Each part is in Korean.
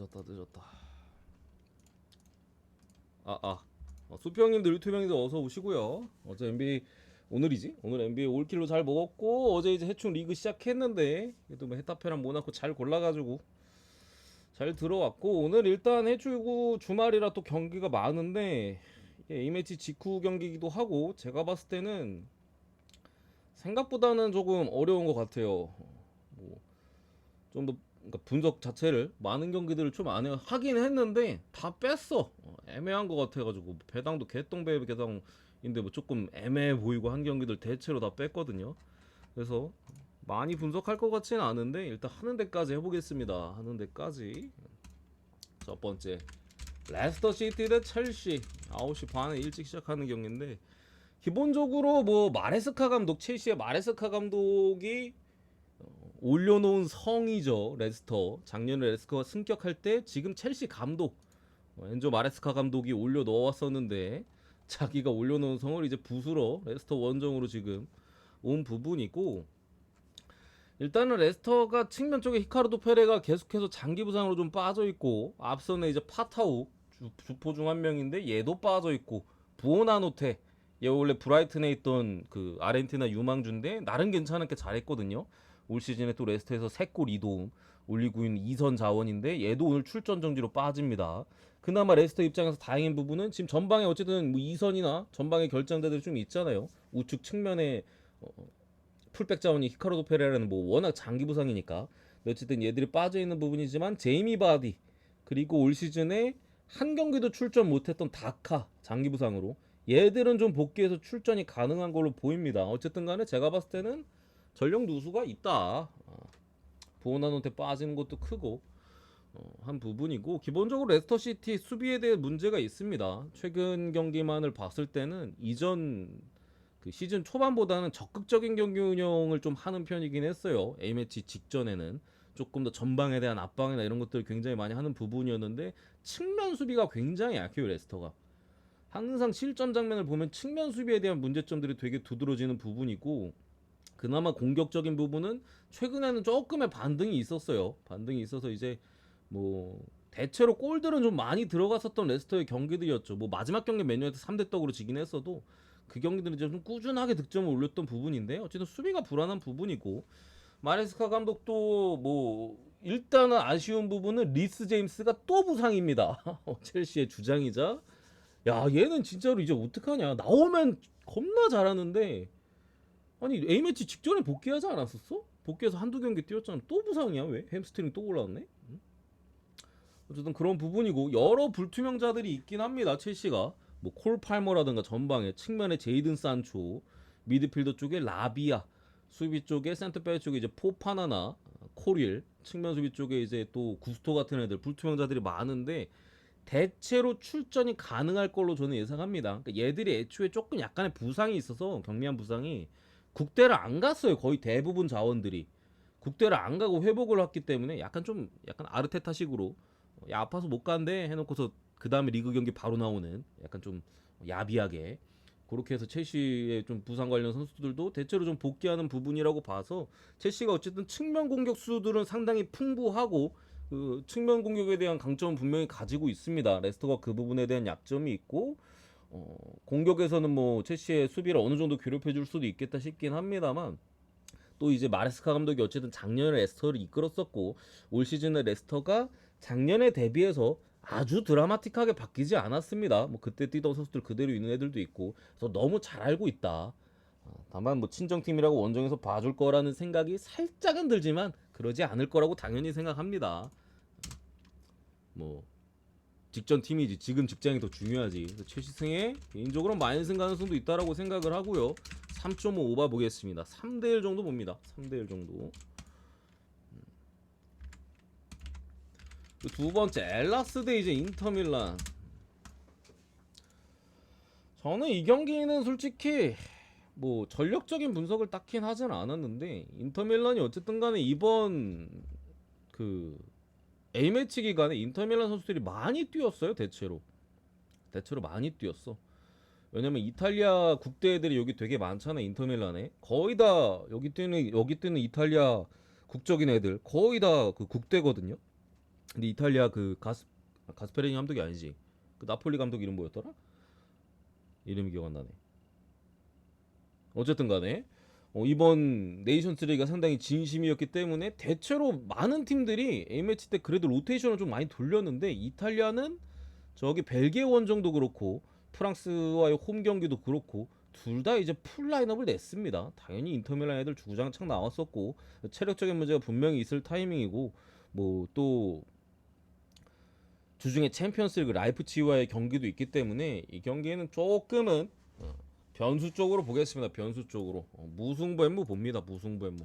늦었다. 수피 형님들, 유튜브 형님들 어서 오시고요. 어제 NBA 오늘이지? 오늘 NBA 올킬로 잘 먹었고 어제 이제 해충 리그 시작했는데 그래도 뭐 헤타페랑 모나코 잘 골라가지고 잘 들어왔고 오늘 일단 해주고 주말이라 또 경기가 많은데 이게 A매치 직후 경기이기도 하고 제가 봤을 때는 생각보다는 조금 어려운 것 같아요. 좀더 그러니까 분석 자체를 많은 경기들을 좀 안 하긴 했는데 다 뺐어. 애매한 것 같아가지고 배당도 개똥배 배당인데 뭐 조금 애매해 보이고 한 경기들 대체로 다 뺐거든요. 그래서 많이 분석할 것 같지는 않은데 일단 하는 데까지 해보겠습니다. 하는 데까지. 첫 번째 레스터 시티 대 첼시 9시 반에 일찍 시작하는 경기인데 기본적으로 뭐 마레스카 감독, 첼시의 마레스카 감독이 올려놓은 성이죠. 레스터 작년에 레스터가 승격할 때 지금 첼시 감독 엔조 마레스카 감독이 올려 넣었었는데 자기가 올려놓은 성을 이제 부수러 레스터 원정으로 지금 온 부분이고 일단은 레스터가 측면 쪽에 히카르도 페레가 계속해서 장기 부상으로 좀 빠져 있고 앞서는 이제 파타우 주포 중 한 명인데 얘도 빠져 있고 부오나노테 얘 원래 브라이튼에 있던 그 아르헨티나 유망주인데 나름 괜찮게 잘했거든요. 올 시즌에 또 레스터에서 3골 2도움 올리고 있는 2선 자원인데 얘도 오늘 출전 정지로 빠집니다. 그나마 레스터 입장에서 다행인 부분은 지금 전방에 어쨌든 뭐 2선이나 전방에 결정자들이 좀 있잖아요. 우측 측면에 풀백 자원이 히카르도 페레라는 뭐 워낙 장기 부상이니까 어쨌든 얘들이 빠져 있는 부분이지만 제이미 바디 그리고 올 시즌에 한 경기도 출전 못했던 다카 장기 부상으로 얘들은 좀 복귀해서 출전이 가능한 걸로 보입니다. 어쨌든 간에 제가 봤을 때는 전력 누수가 있다. 보호나노테 빠지는 것도 크고 한 부분이고 기본적으로 레스터시티 수비에 대해 문제가 있습니다. 최근 경기만을 봤을 때는 이전 그 시즌 초반보다는 적극적인 경기 운영을 좀 하는 편이긴 했어요. A매치 직전에는 조금 더 전방에 대한 압박이나 이런 것들을 굉장히 많이 하는 부분이었는데 측면 수비가 굉장히 약해요. 레스터가 항상 실전 장면을 보면 측면 수비에 대한 문제점들이 되게 두드러지는 부분이고 그나마 공격적인 부분은 최근에는 조금의 반등이 있었어요. 반등이 있어서 이제 뭐 대체로 골들은 좀 많이 들어갔었던 레스터의 경기들이었죠. 뭐 마지막 경기 맨유한테 3대 떡으로 지긴 했어도 그 경기들은 이제 좀 꾸준하게 득점을 올렸던 부분인데 어쨌든 수비가 불안한 부분이고 마레스카 감독도 뭐 일단은 아쉬운 부분은 리스 제임스가 또 부상입니다. 첼시의 주장이자 야 얘는 진짜로 이제 어떡하냐 나오면 겁나 잘하는데 아니 A매치 직전에 복귀하지 않았었어? 복귀해서 한두 경기 뛰었잖아. 또 부상이야 왜? 햄스트링 또 올라왔네? 어쨌든 그런 부분이고 여러 불투명자들이 있긴 합니다. 첼시가 뭐 콜 팔머라든가 전방에 측면에 제이든 산초 미드필더 쪽에 라비아 수비 쪽에 센터백 쪽에 이제 포파나나 코릴 측면 수비 쪽에 이제 또 구스토 같은 애들 불투명자들이 많은데 대체로 출전이 가능할 걸로 저는 예상합니다. 그러니까 얘들이 애초에 조금 약간의 부상이 있어서 경미한 부상이 국대를 안 갔어요. 거의 대부분 자원들이 국대를 안 가고 회복을 했기 때문에 약간 아르테타식으로 야 아파서 못 간대 해놓고서 그 다음에 리그 경기 바로 나오는 약간 좀 야비하게 그렇게 해서 첼시의 좀 부상 관련 선수들도 대체로 좀 복귀하는 부분이라고 봐서 첼시가 어쨌든 측면 공격수들은 상당히 풍부하고 그 측면 공격에 대한 강점은 분명히 가지고 있습니다. 레스터가 그 부분에 대한 약점이 있고 공격에서는 뭐 첼시의 수비를 어느 정도 괴롭혀 줄 수도 있겠다 싶긴 합니다만 또 이제 마레스카 감독이 어쨌든 작년에 레스터를 이끌었었고 올 시즌에 레스터가 작년에 대비해서 아주 드라마틱하게 바뀌지 않았습니다. 뭐 그때 뛰던 선수들 그대로 있는 애들도 있고 그래서 너무 잘 알고 있다. 다만 뭐 친정팀이라고 원정에서 봐줄 거라는 생각이 살짝은 들지만 그러지 않을 거라고 당연히 생각합니다. 뭐 직전 팀이지 지금 직장이 더 중요하지. 최시승에 개인적으로 마이너스 가능성도 있다라고 생각을 하고요. 3.5 오바 보겠습니다. 3대1 정도 봅니다. 3대1 정도. 두 번째 엘라스 대 이제 인터밀란. 저는 이 경기는 솔직히 뭐 전력적인 분석을 딱히 하진 않았는데 인터밀란이 어쨌든 간에 이번 그 A매치 기간에 인터밀란 선수들이 많이 뛰었어요. 대체로 많이 뛰었어. 왜냐면 이탈리아 국대 애들이 여기 되게 많잖아. 인터밀란에 거의 다 여기 뛰는 이탈리아 국적인 애들 거의 다 그 국대거든요. 근데 이탈리아 그 가스페리니 감독이 아니지. 그 나폴리 감독 이름 뭐였더라? 이름이 기억 안 나네. 어쨌든 간에 이번 네이션스 리그가 상당히 진심이었기 때문에 대체로 많은 팀들이 A매치 때 그래도 로테이션을 좀 많이 돌렸는데 이탈리아는 저기 벨기에 원정도 그렇고 프랑스와의 홈 경기도 그렇고 둘 다 이제 풀 라인업을 냈습니다. 당연히 인터밀란 애들 주구장창 나왔었고 체력적인 문제가 분명히 있을 타이밍이고 뭐 또 주중에 챔피언스리그 라이프치히와의 경기도 있기 때문에 이 경기에는 조금은 변수 쪽으로 보겠습니다. 변수 쪽으로 무승부엠무 봅니다. 무승부엠무.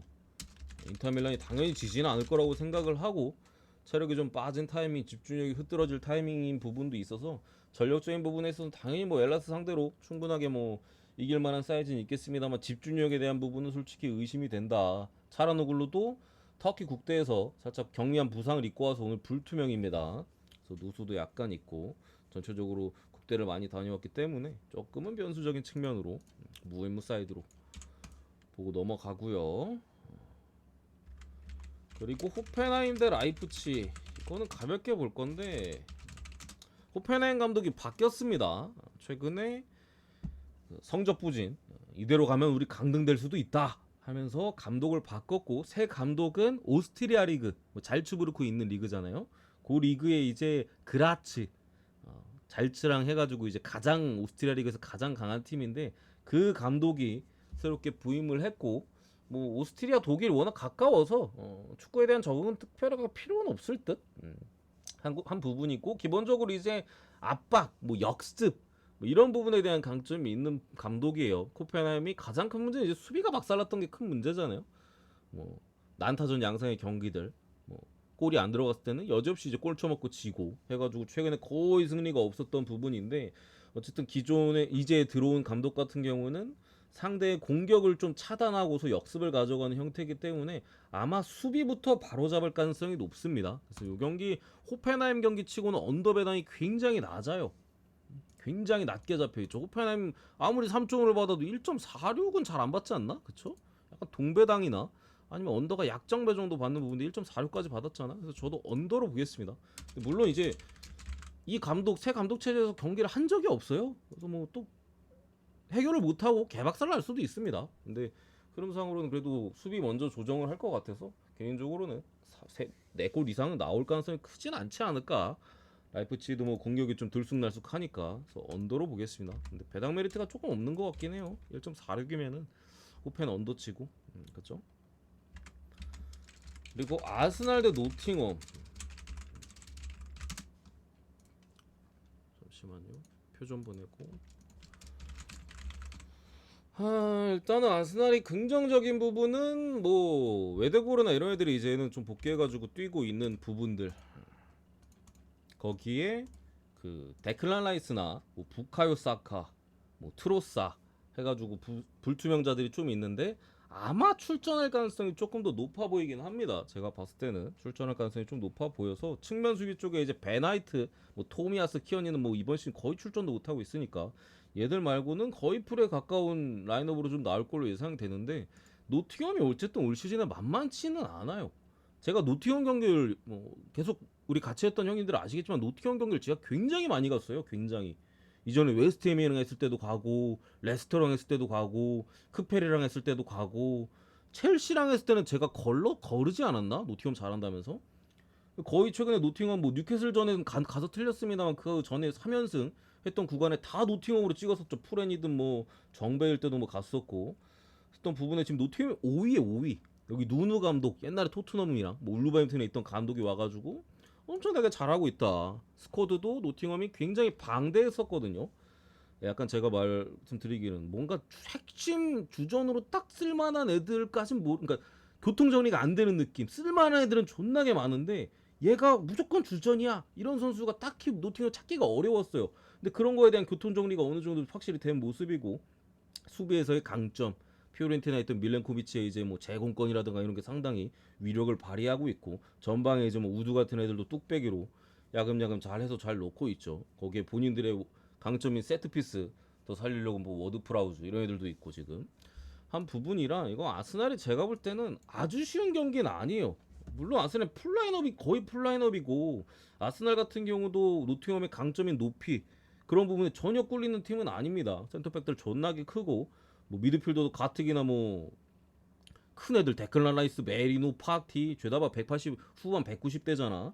인터밀란이 당연히 지지는 않을 거라고 생각을 하고 체력이 좀 빠진 타이밍, 집중력이 흐트러질 타이밍인 부분도 있어서 전력적인 부분에서는 당연히 뭐 엘라스 상대로 충분하게 뭐 이길 만한 사이즈는 있겠습니다만 집중력에 대한 부분은 솔직히 의심이 된다. 차라노글루도 터키 국대에서 살짝 경미한 부상을 입고 와서 오늘 불투명입니다. 그래서 누수도 약간 있고 전체적으로 국대를 많이 다녀왔기 때문에 조금은 변수적인 측면으로 무앤무 사이드로 보고 넘어가고요. 그리고 호펜하임 대 라이프치 이거는 가볍게 볼 건데 호펜하임 감독이 바뀌었습니다. 최근에 성적 부진 이대로 가면 우리 강등될 수도 있다 하면서 감독을 바꿨고 새 감독은 오스트리아 리그 뭐 잘츠부르크 있는 리그잖아요. 그 리그에 이제 그라츠 잘츠랑 해가지고 이제 가장 오스트리아 리그에서 가장 강한 팀인데 그 감독이 새롭게 부임을 했고 뭐 오스트리아 독일 워낙 가까워서 축구에 대한 적응은 특별하게 필요는 없을 듯 한 부분이 있고 기본적으로 이제 압박 뭐 역습 뭐 이런 부분에 대한 강점이 있는 감독이에요. 코펜하임이 가장 큰 문제는 이제 수비가 박살났던 게 큰 문제잖아요. 뭐 난타전 양상의 경기들 뭐 골이 안 들어갔을 때는 여지없이 이제 골 쳐먹고 지고 해가지고 최근에 거의 승리가 없었던 부분인데 어쨌든 기존에 이제 들어온 감독 같은 경우는 상대의 공격을 좀 차단하고서 역습을 가져가는 형태이기 때문에 아마 수비부터 바로잡을 가능성이 높습니다. 그래서 이 경기 호펜하임 경기 치고는 언더 배당이 굉장히 낮아요. 굉장히 낮게 잡혀있죠. 호펜하임 아무리 3점을 받아도 1.46은 잘 안 받지 않나? 그쵸? 약간 동배당이나 아니면 언더가 약정배 정도 받는 부분인데 1.46까지 받았잖아. 그래서 저도 언더로 보겠습니다. 물론 이제 이 감독 새 감독 체제에서 경기를 한 적이 없어요. 그래서 뭐 또 해결을 못하고 개박살 날 수도 있습니다. 근데 흐름상으로는 그래도 수비 먼저 조정을 할 것 같아서 개인적으로는 4골 이상은 나올 가능성이 크진 않지 않을까. 라이프치히도 뭐 공격이 좀 들쑥날쑥하니까 그래서 언더로 보겠습니다. 근데 배당 메리트가 조금 없는 것 같긴 해요. 1.46이면은 호펜 언더 치고 그렇죠? 그리고 아스날 대 노팅엄 잠시만요. 표 좀 보내고 일단은 아스날이 긍정적인 부분은 뭐 웨데고르나 이런 애들이 이제는 좀 복귀해가지고 뛰고 있는 부분들 거기에 그 데클란 라이스나 뭐 부카요 사카 뭐 트로사 해가지고 불투명자들이 좀 있는데 아마 출전할 가능성이 조금 더 높아 보이긴 합니다. 제가 봤을 때는 출전할 가능성이 좀 높아 보여서 측면 수비 쪽에 이제 베나이트, 뭐 토미아스 키언이는 뭐 이번 시즌 거의 출전도 못 하고 있으니까 얘들 말고는 거의 풀에 가까운 라인업으로 좀 나올 걸로 예상되는데 노팅엄이 어쨌든 올 시즌에 만만치는 않아요. 제가 노팅엄 경기를 뭐 계속 우리 같이 했던 형님들 아시겠지만 노팅엄 경기를 제가 굉장히 많이 갔어요. 굉장히. 이전에 웨스트햄이랑 했을 때도 가고 레스터랑 했을 때도 가고 크페리랑 했을 때도 가고 첼시랑 했을 때는 제가 거르지 않았나? 노팅엄 잘한다면서? 거의 최근에 노팅엄 뭐 뉴캐슬전에는 가서 틀렸습니다만 그 전에 3연승 했던 구간에 다 노팅엄으로 찍었었죠. 프렌이든 뭐 정배일 때도 뭐 갔었고 했던 부분에 지금 노팅엄이 5위에 5위. 여기 누누 감독 옛날에 토트넘이랑 뭐 울버햄튼에 있던 감독이 와가지고 엄청나게 잘하고 있다. 스쿼드도 노팅엄이 굉장히 방대했었거든요. 약간 제가 말씀드리기는 뭔가 핵심 주전으로 딱 쓸만한 애들까진 뭐 그러니까 교통 정리가 안 되는 느낌. 쓸만한 애들은 존나게 많은데 얘가 무조건 주전이야. 이런 선수가 딱히 노팅엄 찾기가 어려웠어요. 근데 그런 거에 대한 교통 정리가 어느 정도 확실히 된 모습이고 수비에서의 강점. 피오렌티나에 있던 밀렌코비치의 이제 뭐 제공권이라든가 이런 게 상당히 위력을 발휘하고 있고 전방에 이제 뭐 우두 같은 애들도 뚝배기로 야금야금 잘해서 잘 놓고 있죠. 거기에 본인들의 강점인 세트피스 더 살리려고 뭐 워드프라우즈 이런 애들도 있고 지금 한 부분이라 이거 아스날이 제가 볼 때는 아주 쉬운 경기는 아니에요. 물론 아스날 풀라인업이 거의 풀라인업이고 아스날 같은 경우도 노팅엄의 강점인 높이 그런 부분에 전혀 꿀리는 팀은 아닙니다. 센터백들 존나게 크고 뭐 미드필더도 가뜩이나 뭐 큰 애들 데클란 라이스, 메리노, 파티 죄다봐 180 후반 190대잖아.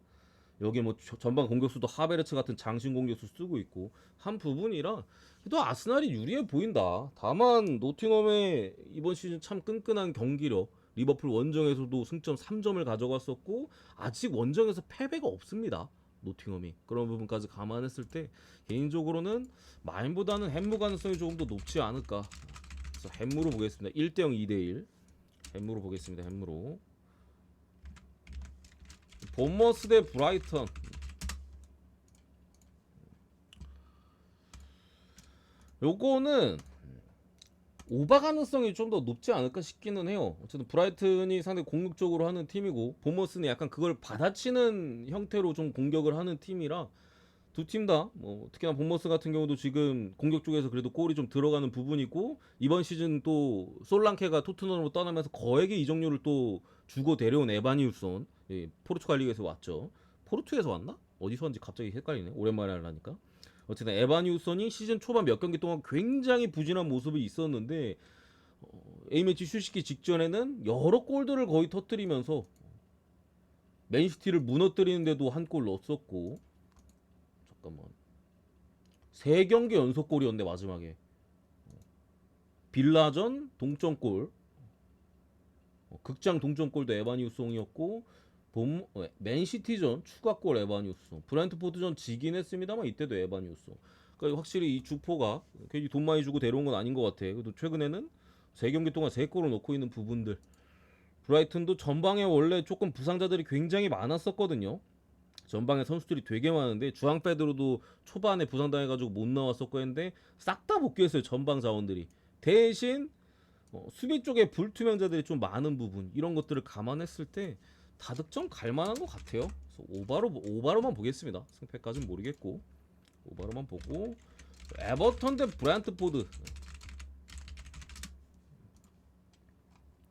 여기 뭐 전방 공격수도 하베르츠 같은 장신 공격수 쓰고 있고 한 부분이라 또 아스날이 유리해 보인다. 다만 노팅엄의 이번 시즌 참 끈끈한 경기력 리버풀 원정에서도 승점 3점을 가져갔었고 아직 원정에서 패배가 없습니다. 노팅엄이 그런 부분까지 감안했을 때 개인적으로는 마인보다는 햄무 가능성이 조금 더 높지 않을까. 그래서 햄무로 보겠습니다. 1대0 2대1 햄무로 보겠습니다. 햄무로 본머스 대 브라이턴. 요거는 오바 가능성이 좀 더 높지 않을까 싶기는 해요. 어쨌든 브라이튼이 상당히 공격적으로 하는 팀이고 본머스는 약간 그걸 받아치는 형태로 좀 공격을 하는 팀이라 두 팀 다 뭐 특히나 본머스 같은 경우도 지금 공격 쪽에서 그래도 골이 좀 들어가는 부분이고 이번 시즌 또 솔랑케가 토트넘으로 떠나면서 거액의 이적료를 또 주고 데려온 에바니우손 포르투갈 리그에서 왔죠. 포르투에서 왔나? 어디서 왔는지 갑자기 헷갈리네. 오랜만에 하려니까. 어쨌든 에바니우손이 시즌 초반 몇 경기 동안 굉장히 부진한 모습이 있었는데 A매치 휴식기 직전에는 여러 골들을 거의 터뜨리면서 맨시티를 무너뜨리는데도 한 골 넣었었고 잠깐만 3경기 연속골이었는데 마지막에 빌라전 동점골 극장 동점골도 에바니우송이었고 맨시티전 추가골 에바니우송 브랜트포드전 지긴 했습니다만 이때도 에바니우송 그러니까 확실히 이 주포가 괜히 돈 많이 주고 데려온 건 아닌 것 같아. 그래도 최근에는 3경기 동안 3골을 넣고 있는 부분들 브라이튼도 전방에 원래 조금 부상자들이 굉장히 많았었거든요. 전방에 선수들이 되게 많은데 주앙 페드로도 초반에 부상당해가지고 못 나왔었고 했는데 싹 다 복귀했어요. 전방 자원들이 대신 수비 쪽에 불투명자들이 좀 많은 부분 이런 것들을 감안했을 때 다득점 갈만한 것 같아요. 그래서 오바로만 보겠습니다. 승패까지는 모르겠고 오바로만 보고 에버턴 대 브랜트포드.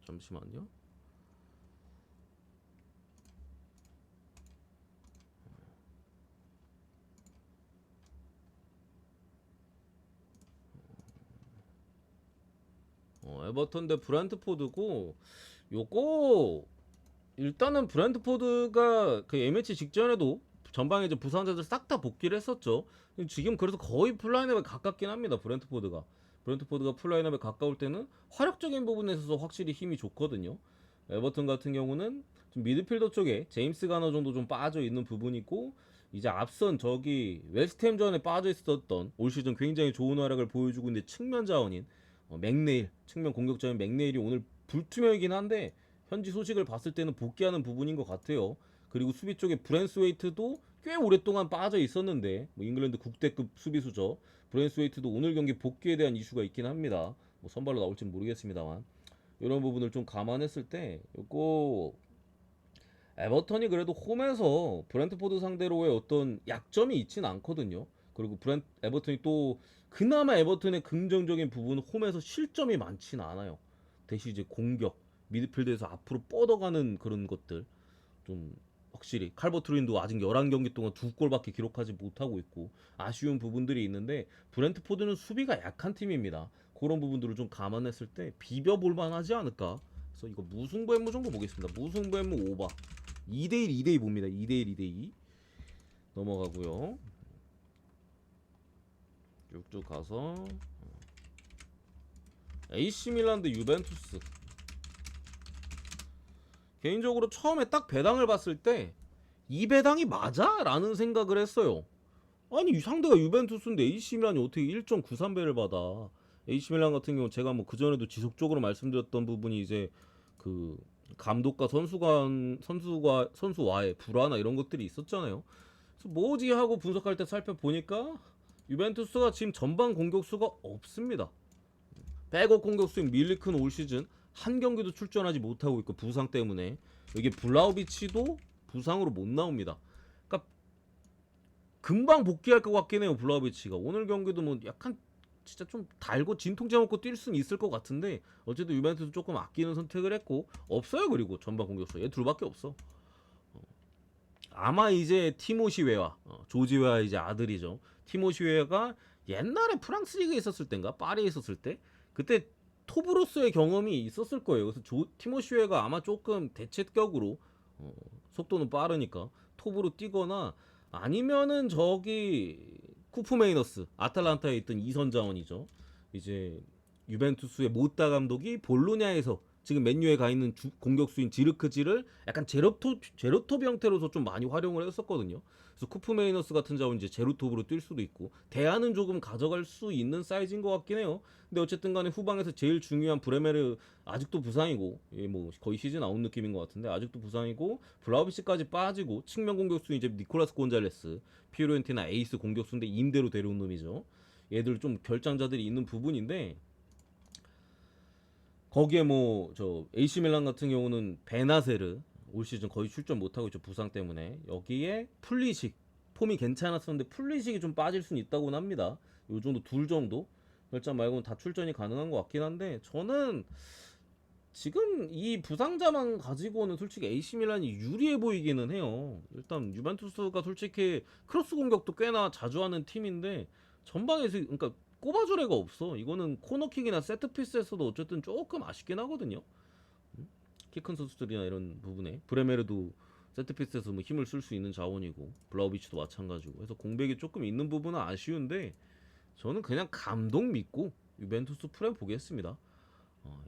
잠시만요. 에버턴 대 브랜트포드고 요거 일단은 브랜트포드가 그 A매치 직전에도 전방에 이제 부상자들 싹 다 복귀를 했었죠. 지금 그래서 거의 풀라인업에 가깝긴 합니다. 브랜트포드가 풀라인업에 가까울 때는 화력적인 부분에 있어서 확실히 힘이 좋거든요. 에버턴 같은 경우는 좀 미드필더 쪽에 제임스 가너 정도 좀 빠져 있는 부분이 있고 이제 앞선 저기 웨스트햄전에 빠져 있었던 올 시즌 굉장히 좋은 활약을 보여주고 있는데 측면 자원인 맥네일 측면 공격자인 맥네일이 오늘 불투명이긴 한데 현지 소식을 봤을 때는 복귀하는 부분인 것 같아요. 그리고 수비 쪽에 브랜스웨이트도 꽤 오랫동안 빠져 있었는데 뭐 잉글랜드 국대급 수비수죠. 브랜스웨이트도 오늘 경기 복귀에 대한 이슈가 있긴 합니다. 뭐 선발로 나올지는 모르겠습니다만 이런 부분을 좀 감안했을 때 이거 에버턴이 그래도 홈에서 브랜트포드 상대로의 어떤 약점이 있진 않거든요. 그리고 에버턴이 또 그나마 에버턴의 긍정적인 부분은 홈에서 실점이 많진 않아요. 대신 이제 공격 미드필드에서 앞으로 뻗어가는 그런 것들 좀 확실히 칼버트루인도 아직 11경기 동안 2골밖에 기록하지 못하고 있고 아쉬운 부분들이 있는데 브랜트포드는 수비가 약한 팀입니다. 그런 부분들을 좀 감안했을 때 비벼볼 만하지 않을까. 그래서 이거 무승부 햄무 정도 보겠습니다. 무승부 햄무 오바 2대1 2대2 봅니다. 2대1 2대2 넘어가고요. 쭉쭉 가서 AC 밀란 대 유벤투스. 개인적으로 처음에 딱 배당을 봤을 때 이 배당이 맞아? 라는 생각을 했어요. 아니 상대가 유벤투스인데 AC 밀란이 어떻게 1.93배를 받아. AC 밀란 같은 경우 제가 뭐 그전에도 지속적으로 말씀드렸던 부분이 이제 그 감독과 선수와의 불화나 이런 것들이 있었잖아요. 그래서 뭐지 하고 분석할 때 살펴보니까 유벤투스가 지금 전방 공격수가 없습니다. 백업 공격수인 밀리크는 올 시즌 한 경기도 출전하지 못하고 있고 부상 때문에 여기 블라우비치도 부상으로 못 나옵니다. 그러니까 금방 복귀할 것 같긴 해요. 블라우비치가 오늘 경기도 뭐 약간 진짜 좀 달고 진통제 먹고 뛸 수는 있을 것 같은데 어쨌든 유벤투스 조금 아끼는 선택을 했고 없어요. 그리고 전방 공격수 얘 둘밖에 없어. 아마 이제 티모시 웨아, 조지 웨아 이제 아들이죠. 티모시 웨아가 옛날에 프랑스 리그에 있었을 때인가 파리에 있었을 때 그때 톱으로서의 경험이 있었을 거예요. 그래서 티모시 웨아가 아마 조금 대체격으로 속도는 빠르니까 톱으로 뛰거나 아니면은 저기 쿠프 메이너스 아탈란타에 있던 이선 자원이죠. 이제 유벤투스의 모타 감독이 볼로냐에서 지금 맨유에 가 있는 공격수인 지르크지를 약간 제로톱 형태로서 좀 많이 활용을 했었거든요. 그래서 쿠프 메이너스 같은 자원 이제 제로톱으로 뛸 수도 있고 대안은 조금 가져갈 수 있는 사이즈인 것 같긴 해요. 근데 어쨌든 간에 후방에서 제일 중요한 브레메르 아직도 부상이고 뭐 거의 시즌 아웃 느낌인 것 같은데 아직도 부상이고 블라우비치까지 빠지고 측면 공격수 이제 니콜라스 곤잘레스 피오렌티나 에이스 공격수인데 임대로 데려온 놈이죠. 얘들 좀 결장자들이 있는 부분인데 거기에 뭐 저 AC 밀란 같은 경우는 베나세르 올 시즌 거의 출전 못하고 있죠 부상 때문에 여기에 풀리식 폼이 괜찮았었는데 풀리식이 좀 빠질 수는 있다고는 합니다. 요 정도 둘 정도 결장 말고는 다 출전이 가능한 것 같긴 한데 저는 지금 이 부상자만 가지고는 솔직히 AC 밀란이 유리해 보이기는 해요. 일단 유벤투스가 솔직히 크로스 공격도 꽤나 자주 하는 팀인데 전방에서 그러니까 꼽아줄 애가 없어. 이거는 코너킥이나 세트피스에서도 어쨌든 조금 아쉽긴 하거든요. 키 큰 선수들이나 이런 부분에 브레메르도 세트피스에서 뭐 힘을 쓸 수 있는 자원이고 블라우비치도 마찬가지고 해서 공백이 조금 있는 부분은 아쉬운데 저는 그냥 감독 믿고 유벤투스 프레 보겠습니다.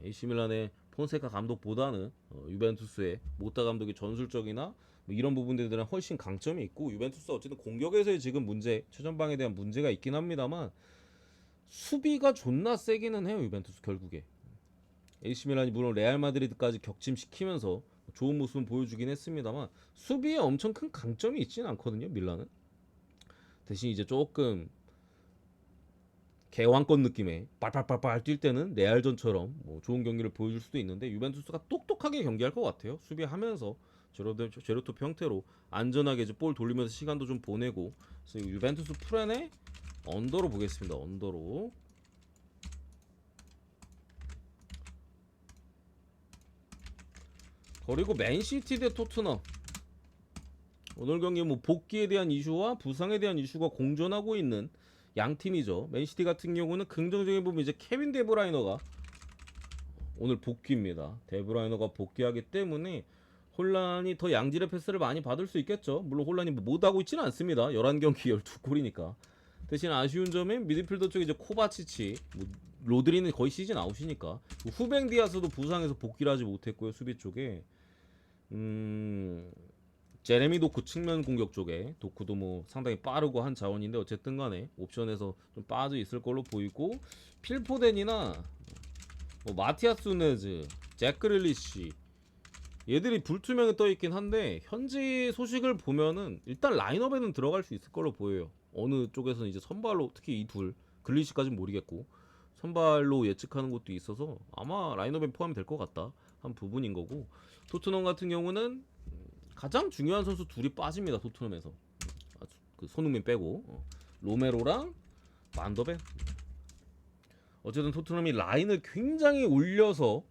AC 밀란의 폰세카 감독보다는 유벤투스의 모타 감독의 전술적이나 뭐 이런 부분들은 훨씬 강점이 있고 유벤투스 어쨌든 공격에서의 지금 문제 최전방에 대한 문제가 있긴 합니다만 수비가 존나 세기는 해요 유벤투스 결국에. AC 밀란이 물론 레알 마드리드까지 격침시키면서 좋은 모습은 보여주긴 했습니다만 수비에 엄청 큰 강점이 있지는 않거든요 밀란은. 대신 이제 조금 개왕권 느낌의 빨빨빨빨 뛸 때는 레알전처럼 뭐 좋은 경기를 보여줄 수도 있는데 유벤투스가 똑똑하게 경기할 것 같아요. 수비하면서 제로톱 형태로 안전하게 이제 볼 돌리면서 시간도 좀 보내고 그래서 유벤투스 프렌의 언더로 보겠습니다. 언더로. 그리고 맨시티 대 토트넘 오늘 경기 뭐 복귀에 대한 이슈와 부상에 대한 이슈가 공존하고 있는 양 팀이죠. 맨시티 같은 경우는 긍정적인 부분 이제 케빈 데브라이너가 오늘 복귀입니다. 데브라이너가 복귀하기 때문에 혼란이 더 양질의 패스를 많이 받을 수 있겠죠. 물론 혼란이 못하고 있지는 않습니다. 11경기 12골이니까. 대신 아쉬운 점은 미드필더 쪽에 이제 코바치치, 뭐 로드리는 거의 시즌 아웃이니까 후뱅 디아스도 부상해서 복귀를 하지 못했고요. 수비 쪽에 제레미 도쿠 측면 공격 쪽에 도쿠도 뭐 상당히 빠르고 한 자원인데 어쨌든 간에 옵션에서 좀 빠져 있을 걸로 보이고 필포덴이나 뭐 마티아스 누네즈, 잭 그릴리시 얘들이 불투명에 떠 있긴 한데 현지 소식을 보면은 일단 라인업에는 들어갈 수 있을 걸로 보여요. 어느 쪽에서는 이제 선발로 특히 이 둘 글리시까지는 모르겠고 선발로 예측하는 것도 있어서 아마 라인업에 포함이 될 것 같다 한 부분인 거고 토트넘 같은 경우는 가장 중요한 선수 둘이 빠집니다. 토트넘에서 그 손흥민 빼고 로메로랑 만더벤. 어쨌든 토트넘이 라인을 굉장히 올려서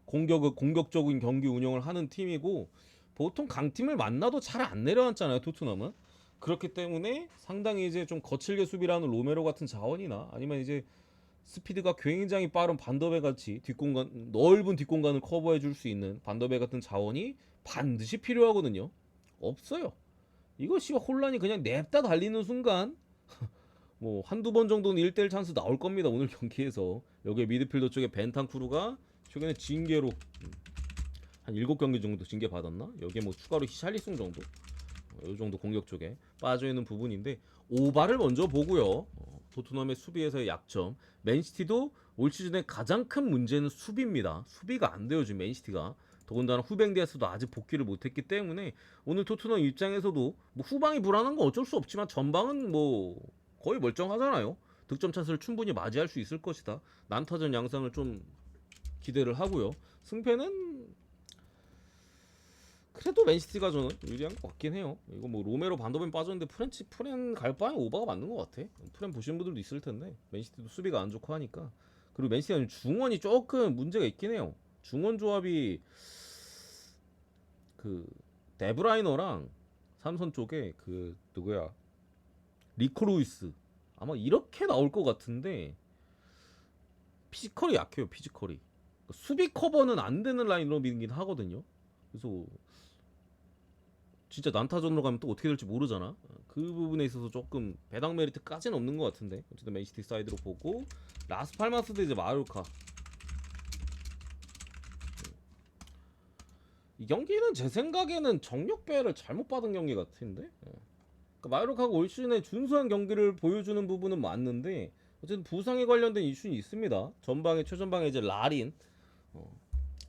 공격적인 경기 운영을 하는 팀이고 보통 강팀을 만나도 잘 안 내려앉잖아요. 토트넘은. 그렇기 때문에 상당히 이제 좀 거칠게 수비를 하는 로메로 같은 자원이나 아니면 이제 스피드가 굉장히 빠른 반더베 같이 뒷공간 넓은 뒷공간을 커버해 줄 수 있는 반더베 같은 자원이 반드시 필요하거든요. 없어요. 이거 씨발 혼란이 그냥 냅다 달리는 순간 뭐 한두 번 정도는 1대1 찬스 나올 겁니다. 오늘 경기에서. 여기에 미드필더 쪽에 벤탄쿠르가 최근에 징계로 한 7경기 정도 징계 받았나? 여기에 뭐 추가로 히샬리송 정도 이 정도 공격 쪽에 빠져있는 부분인데 오바를 먼저 보고요. 토트넘의 수비에서의 약점. 맨시티도 올 시즌의 가장 큰 문제는 수비입니다. 수비가 안 돼요 지금 맨시티가. 더군다나 후방 디아스도 아직 복귀를 못했기 때문에 오늘 토트넘 입장에서도 뭐 후방이 불안한 건 어쩔 수 없지만 전방은 뭐 거의 멀쩡하잖아요. 득점 찬스를 충분히 맞이할 수 있을 것이다. 난타전 양상을 좀 기대를 하고요. 승패는 그래도 맨시티가 저는 유리한 것 같긴 해요. 이거 뭐 로메로 반도벤 빠졌는데 프렌 갈 바에 오바가 맞는 것 같아. 프렌 보시는 분들도 있을 텐데 맨시티도 수비가 안 좋고 하니까. 그리고 맨시티가 중원이 조금 문제가 있긴 해요. 중원 조합이 그 데브라이너랑 삼선 쪽에 그 누구야 리코 루이스 아마 이렇게 나올 것 같은데 피지컬이 약해요. 피지컬이 수비 커버는 안 되는 라인업이긴 하거든요. 그래서 진짜 난타전으로 가면 또 어떻게 될지 모르잖아. 그 부분에 있어서 조금 배당 메리트까지는 없는 것 같은데 어쨌든 맨시티 사이드로 보고 라스팔마스 대 이제 마요르카. 이 경기는 제 생각에는 정력배를 잘못 받은 경기 같은데. 그러니까 마요르카가 올 시즌에 준수한 경기를 보여주는 부분은 맞는데 어쨌든 부상에 관련된 이슈는 있습니다. 전방에 최전방에 이제 라린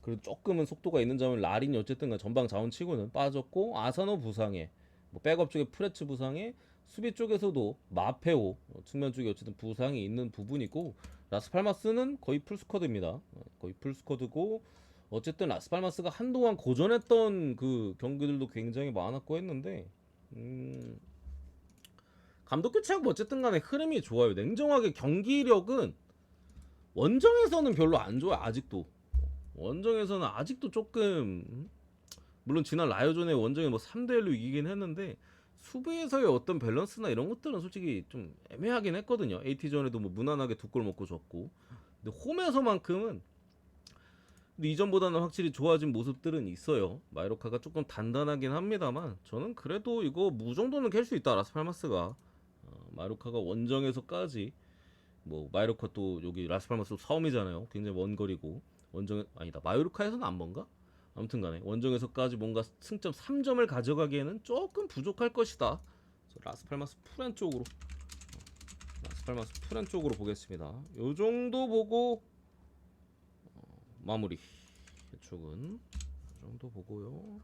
그리고 조금은 속도가 있는 점은 라린이 어쨌든 전방 자원치고는 빠졌고 아사노 부상에 뭐 백업 쪽에 프레츠 부상에 수비 쪽에서도 마페오 측면 쪽에 어쨌든 부상이 있는 부분이고 라스팔마스는 거의 풀스쿼드입니다. 거의 풀스쿼드고 어쨌든 라스팔마스가 한동안 고전했던 그 경기들도 굉장히 많았고 했는데 감독 교체하고 어쨌든 간에 흐름이 좋아요. 냉정하게 경기력은 원정에서는 별로 안 좋아요. 아직도 원정에서는 아직도 조금 물론 지난 라이오전에 원정에 뭐 3대1로 이기긴 했는데 수비에서의 어떤 밸런스나 이런 것들은 솔직히 좀 애매하긴 했거든요. AT전에도 뭐 무난하게 2골 먹고 졌고 근데 홈에서만큼은 근데 이전보다는 확실히 좋아진 모습들은 있어요. 마이로카가 조금 단단하긴 합니다만 저는 그래도 이거 무 정도는 캘 수 있다. 라스팔마스가 마이로카가 원정에서까지 뭐 마이로카 또 여기 라스팔마스 싸움이잖아요. 굉장히 먼 거리고 원정 아니다 마요르카에서는 안 먼가? 아무튼간에 원정에서까지 뭔가 승점 3점을 가져가기에는 조금 부족할 것이다. 라스팔마스 프렌 쪽으로 라스팔마스 프렌 쪽으로 보겠습니다. 요 정도 보고 마무리. 이쪽은 이 정도 보고요.